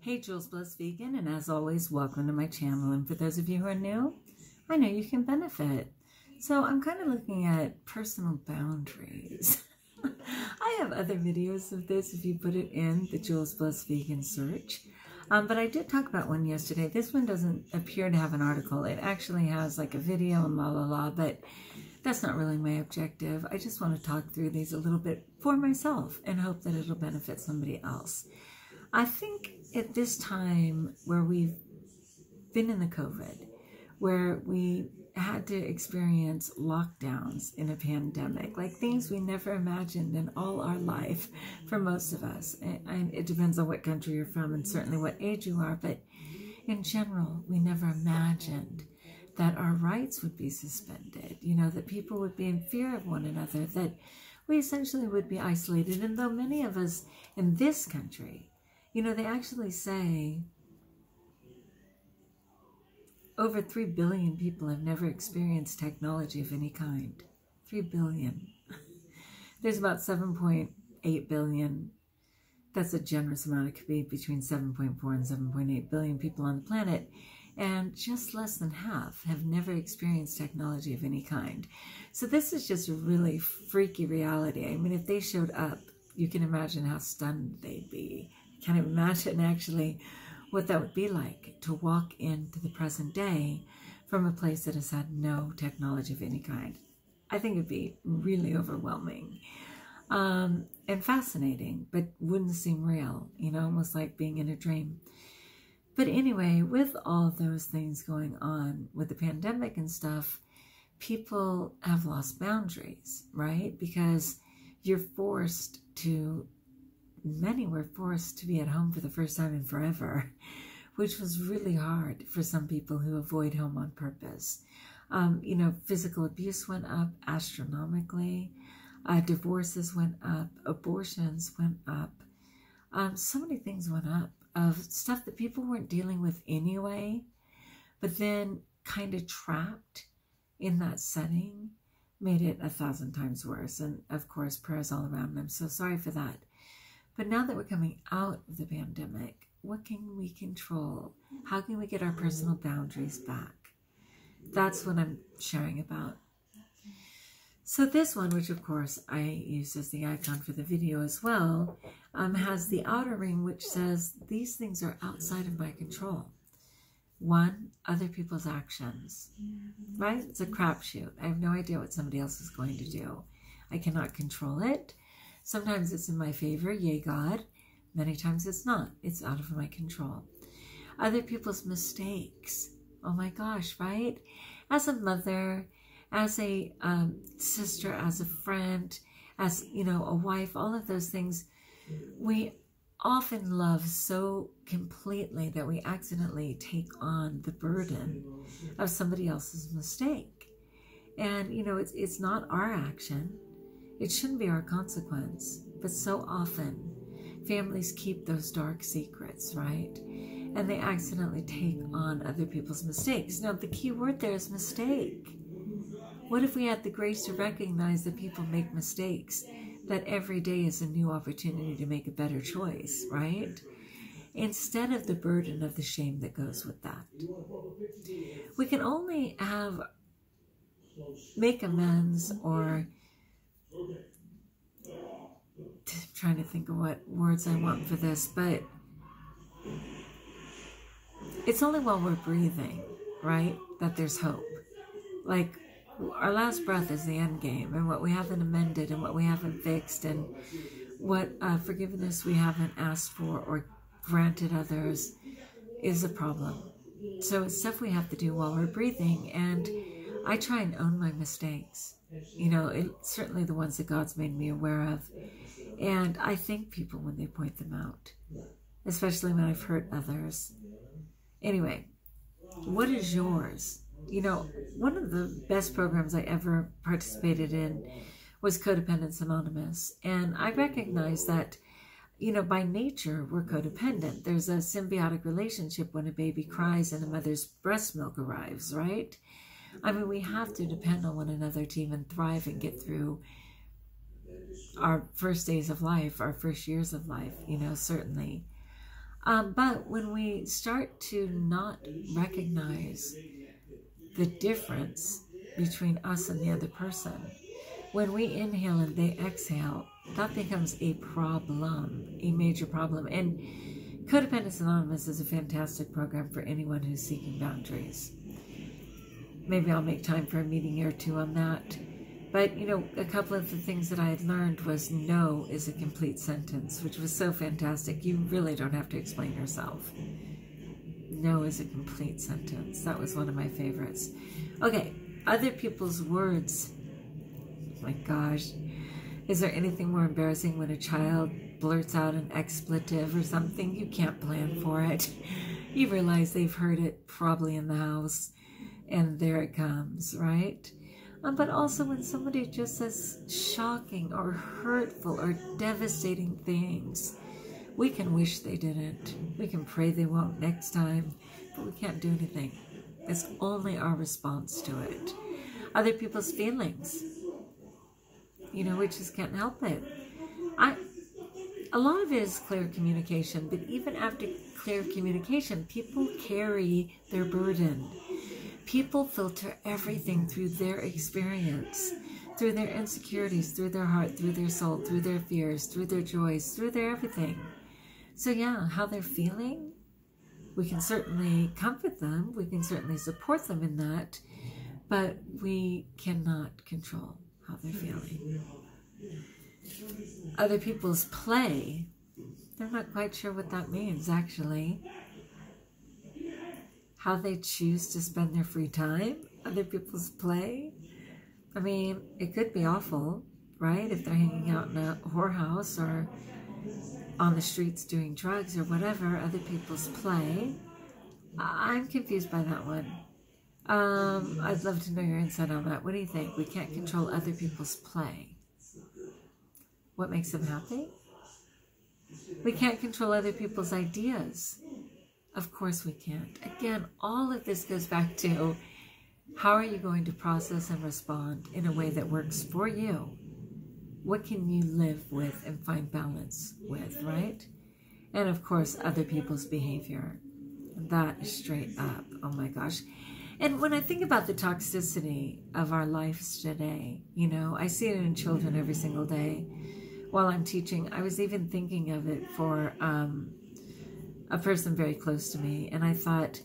Hey, JulesBlessedVegan, and as always, welcome to my channel. And for those of you who are new, I know you can benefit. So I'm kind of looking at personal boundaries. I have other videos of this if you put it in the JulesBlessedVegan search. But I did talk about one yesterday. This one doesn't appear to have an article. It actually has like a video and la, but that's not really my objective. I just want to talk through these a little bit for myself and hope that it'll benefit somebody else. I think at this time where we've been in the COVID, where we had to experience lockdowns in a pandemic, like things we never imagined in all our life for most of us. And it depends on what country you're from and certainly what age you are, but in general, we never imagined that our rights would be suspended, that people would be in fear of one another, that we essentially would be isolated. And though many of us in this country, they actually say over 3 billion people have never experienced technology of any kind. 3 billion. There's about 7.8 billion. That's a generous amount. It could be between 7.4 and 7.8 billion people on the planet. And just less than half have never experienced technology of any kind. So this is just a really freaky reality. I mean, if they showed up, you can imagine how stunned they'd be. Can you imagine actually what that would be like to walk into the present day from a place that has had no technology of any kind? I think it'd be really overwhelming and fascinating, but wouldn't seem real, almost like being in a dream. But anyway, with all those things going on with the pandemic and stuff, people have lost boundaries, right? Because many were forced to be at home for the first time in forever, which was really hard for some people who avoid home on purpose. Physical abuse went up astronomically. Divorces went up. Abortions went up. So many things went up of stuff that people weren't dealing with anyway, but then kind of trapped in that setting made it 1,000 times worse. And of course, prayers all around. And I'm so sorry for that. But now that we're coming out of the pandemic, what can we control? How can we get our personal boundaries back? That's what I'm sharing about. So this one, which of course I use as the icon for the video as well, has the outer ring which says these things are outside of my control. 1, other people's actions, right? It's a crapshoot. I have no idea what somebody else is going to do. I cannot control it. Sometimes it's in my favor, yay God. Many times it's not. It's out of my control. Other people's mistakes. Oh my gosh, right? As a mother, as a sister, as a friend, as, a wife, all of those things, we often love so completely that we accidentally take on the burden of somebody else's mistake. And, it's not our action. It shouldn't be our consequence, but so often families keep those dark secrets, right? And they accidentally take on other people's mistakes. Now, the key word there is mistake. What if we had the grace to recognize that people make mistakes, that every day is a new opportunity to make a better choice, right? Instead of the burden of the shame that goes with that. We can only make amends or trying to think of what words I want for this, but it's only while we're breathing, right, that there's hope. Like, our last breath is the end game, and what we haven't amended and what we haven't fixed and what forgiveness we haven't asked for or granted others is a problem. So it's stuff we have to do while we're breathing, and I try and own my mistakes. Certainly the ones that God's made me aware of. And I thank people when they point them out, especially when I've hurt others. Anyway, what is yours? One of the best programs I ever participated in was Codependence Anonymous. And I recognize that, by nature, we're codependent. There's a symbiotic relationship when a baby cries and a mother's breast milk arrives, right? I mean, we have to depend on one another to even thrive and get through our first days of life, our first years of life, certainly. But when we start to not recognize the difference between us and the other person, when we inhale and they exhale, that becomes a problem, a major problem. And Codependence Anonymous is a fantastic program for anyone who's seeking boundaries. Maybe I'll make time for a meeting or two on that. But, you know, a couple of the things that I had learned was no is a complete sentence, which was so fantastic. You really don't have to explain yourself. No is a complete sentence. That was one of my favorites. Okay, other people's words. Oh my gosh. Is there anything more embarrassing when a child blurts out an expletive or something? You can't plan for it. You realize they've heard it probably in the house, and there it comes, right? But also when somebody just says shocking or hurtful or devastating things, we can wish they didn't. We can pray they won't next time, but we can't do anything. It's only our response to it. Other people's feelings. You know, we just can't help it. A lot of it is clear communication, but even after clear communication, people carry their burden. People filter everything through their experience, through their insecurities, through their heart, through their soul, through their fears, through their joys, through their everything. So yeah, how they're feeling, we can certainly comfort them, we can certainly support them in that, but we cannot control how they're feeling. Other people's play, they're not quite sure what that means actually. How they choose to spend their free time, other people's play. I mean, it could be awful, right? If they're hanging out in a whorehouse or on the streets doing drugs or whatever, other people's play. I'm confused by that one. I'd love to know your insight on that. What do you think? We can't control other people's play. What makes them happy? We can't control other people's ideas. Of course we can't. Again, all of this goes back to how are you going to process and respond in a way that works for you? What can you live with and find balance with, right? And of course, other people's behavior. That is straight up. Oh my gosh. And when I think about the toxicity of our lives today, you know, I see it in children every single day. While I'm teaching, I was even thinking of it for a person very close to me, and I thought,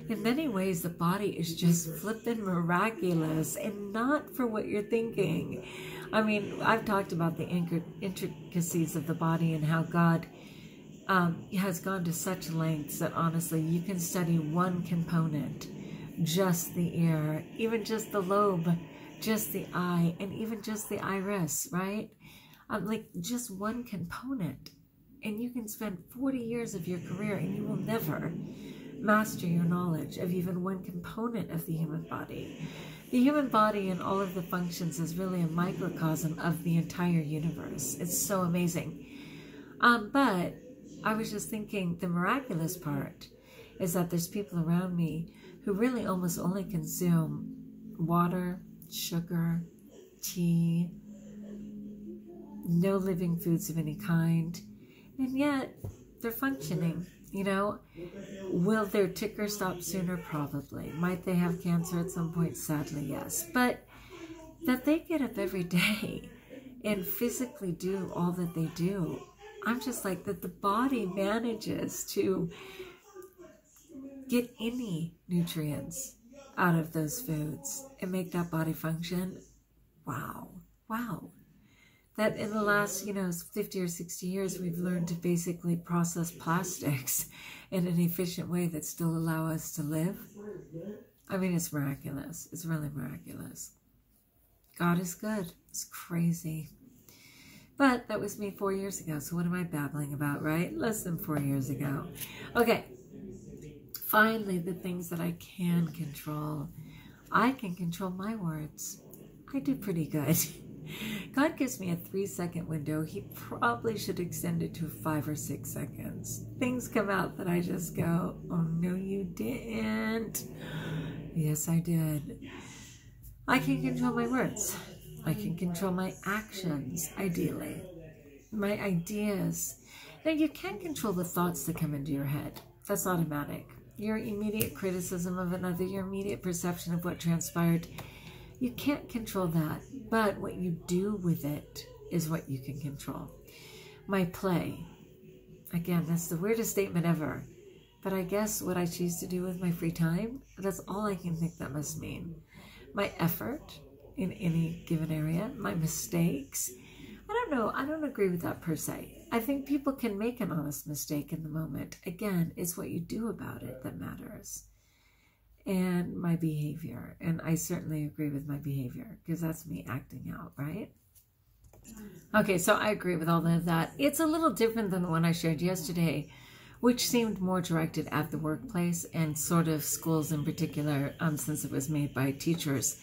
in many ways, the body is just flippin' miraculous, and not for what you're thinking. I mean, I've talked about the intricacies of the body and how God has gone to such lengths that honestly, you can study one component, just the ear, even just the lobe, just the eye, and even just the iris, right? Like just one component. And you can spend 40 years of your career and you will never master your knowledge of even one component of the human body. The human body and all of the functions is really a microcosm of the entire universe. It's so amazing. But I was just thinking the miraculous part is that there's people around me who really almost only consume water, sugar, tea, no living foods of any kind. And yet, they're functioning, you know. Will their ticker stop sooner? Probably. Might they have cancer at some point? Sadly, yes. But that they get up every day and physically do all that they do, I'm just like, that the body manages to get any nutrients out of those foods and make that body function. Wow. Wow. That in the last, 50 or 60 years, we've learned to basically process plastics in an efficient way that still allow us to live. I mean, it's miraculous. It's really miraculous. God is good. It's crazy. But that was me 4 years ago, so what am I babbling about, right? Less than 4 years ago. Okay. Finally, the things that I can control. I can control my words. I do pretty good. God gives me a 3-second window. He probably should extend it to 5 or 6 seconds. Things come out that I just go, oh no you didn't. Yes I did. I can control my words. I can control my actions, ideally. My ideas. Now, you can't control the thoughts that come into your head. That's automatic. Your immediate criticism of another, your immediate perception of what transpired, you can't control that. But what you do with it is what you can control. My play, again, that's the weirdest statement ever. But I guess what I choose to do with my free time, that's all I can think that must mean. My effort in any given area, my mistakes. I don't know. I don't agree with that per se. I think people can make an honest mistake in the moment. Again, it's what you do about it that matters. And my behavior. And I certainly agree with my behavior because that's me acting out, right? Okay, so I agree with all of that. It's a little different than the one I shared yesterday, which seemed more directed at the workplace and sort of schools in particular, since it was made by teachers.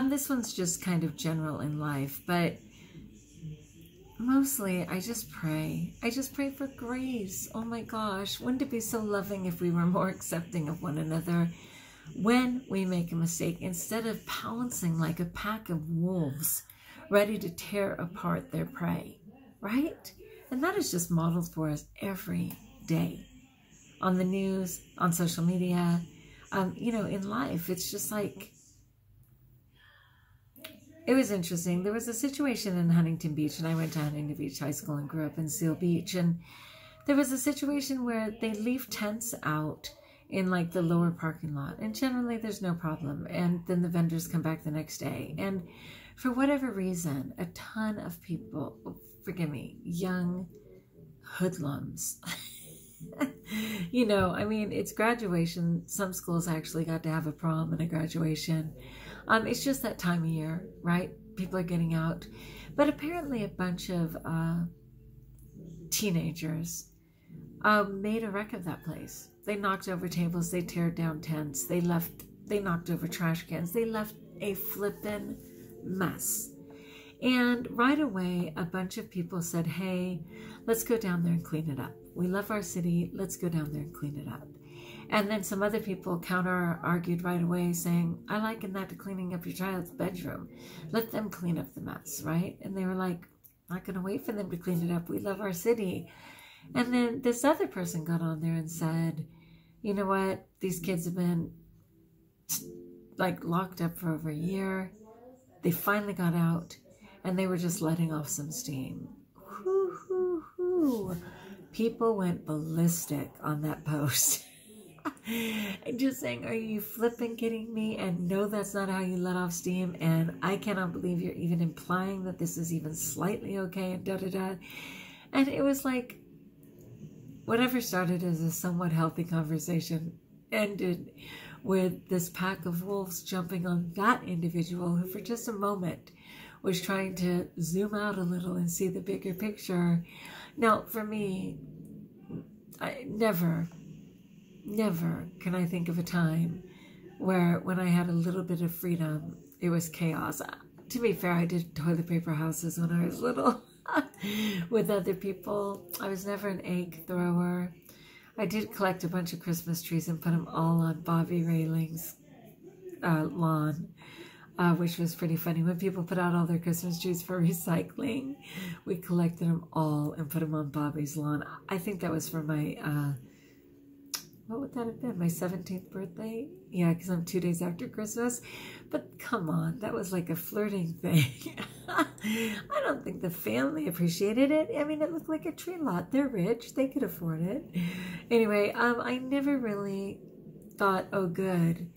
This one's just kind of general in life, but mostly I just pray. I just pray for grace. Oh my gosh, wouldn't it be so loving if we were more accepting of one another when we make a mistake, instead of pouncing like a pack of wolves ready to tear apart their prey, right? And that is just modeled for us every day on the news, on social media, in life. It's just like, it was interesting. There was a situation in Huntington Beach, and I went to Huntington Beach High School and grew up in Seal Beach, and there was a situation where they leave tents out in like the lower parking lot, and generally there's no problem, and then the vendors come back the next day, and for whatever reason, a ton of people, forgive me, young hoodlums, it's graduation. Some schools actually got to have a prom and a graduation. It's just that time of year, right? People are getting out. But apparently a bunch of teenagers made a wreck of that place. They knocked over tables, they teared down tents, they knocked over trash cans, they left a flippin' mess. And right away, a bunch of people said, hey, let's go down there and clean it up. We love our city, let's go down there and clean it up. And then some other people counter-argued right away, saying, I liken that to cleaning up your child's bedroom. Let them clean up the mess, right? And they were like, not going to wait for them to clean it up. We love our city. And then this other person got on there and said, you know what? These kids have been like locked up for over a year. They finally got out, and they were just letting off some steam. Whoo. People went ballistic on that post. Just saying, are you flipping kidding me? And no, that's not how you let off steam. And I cannot believe you're even implying that this is even slightly okay, and da-da-da. And it was like, whatever started as a somewhat healthy conversation ended with this pack of wolves jumping on that individual who for just a moment was trying to zoom out a little and see the bigger picture. Now, for me, I never can I think of a time where when I had a little bit of freedom, it was chaos. To be fair, I did toilet paper houses when I was little with other people. I was never an egg thrower. I did collect a bunch of Christmas trees and put them all on Bobby Rayling's lawn, which was pretty funny. When people put out all their Christmas trees for recycling, we collected them all and put them on Bobby's lawn. I think that was for my, what would that have been? My 17th birthday? Yeah, because I'm 2 days after Christmas. But come on, that was like a flirting thing. I don't think the family appreciated it. I mean, it looked like a tree lot. They're rich. They could afford it. Anyway, I never really thought, oh, good,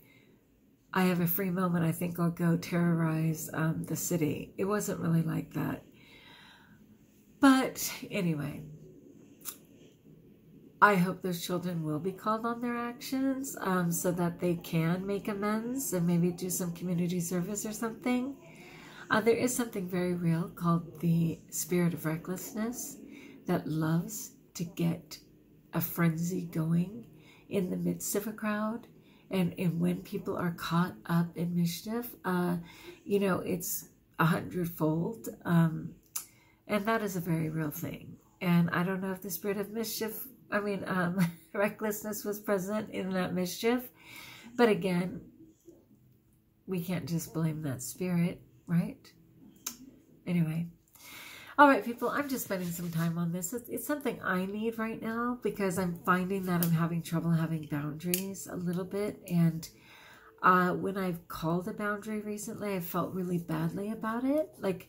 I have a free moment. I think I'll go terrorize the city. It wasn't really like that. But anyway, I hope those children will be called on their actions so that they can make amends and maybe do some community service or something. There is something very real called the spirit of recklessness that loves to get a frenzy going in the midst of a crowd. And when people are caught up in mischief, it's 100-fold. And that is a very real thing. And I don't know if the spirit of recklessness was present in that mischief. But again, we can't just blame that spirit, right? Anyway. All right, people, I'm just spending some time on this. It's something I need right now because I'm finding that I'm having trouble having boundaries a little bit. And when I've called a boundary recently, I felt really badly about it. Like,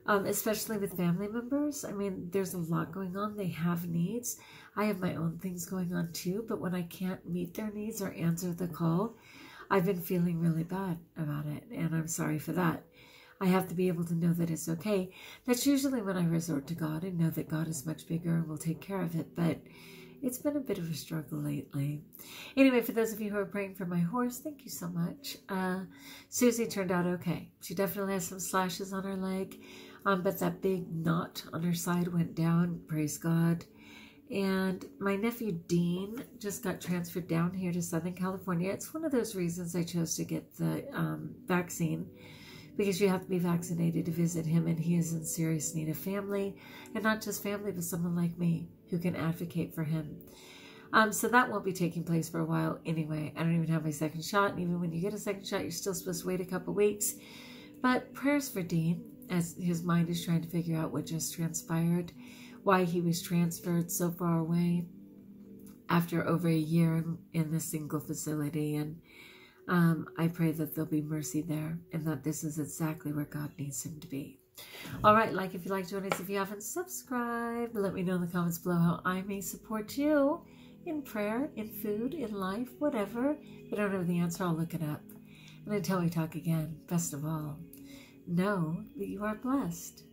especially with family members. I mean, there's a lot going on. They have needs. I have my own things going on too. But when I can't meet their needs or answer the call, I've been feeling really bad about it. And I'm sorry for that. I have to be able to know that it's okay. That's usually when I resort to God and know that God is much bigger and will take care of it. But it's been a bit of a struggle lately. Anyway, for those of you who are praying for my horse, thank you so much. Susie turned out okay. She definitely has some slashes on her leg, but that big knot on her side went down, praise God. And my nephew Dean just got transferred down here to Southern California. It's one of those reasons I chose to get the vaccine, because you have to be vaccinated to visit him, and he is in serious need of family, and not just family, but someone like me who can advocate for him. So that won't be taking place for a while anyway. I don't even have my second shot, and even when you get a second shot, you're still supposed to wait a couple weeks. But prayers for Dean, as his mind is trying to figure out what just transpired, why he was transferred so far away after over a year in this single facility. And I pray that there'll be mercy there and that this is exactly where God needs him to be. All right, like if you like, join us if you haven't subscribed. Let me know in the comments below how I may support you in prayer, in food, in life, whatever. If I don't have the answer, I'll look it up. And until we talk again, best of all, know that you are blessed.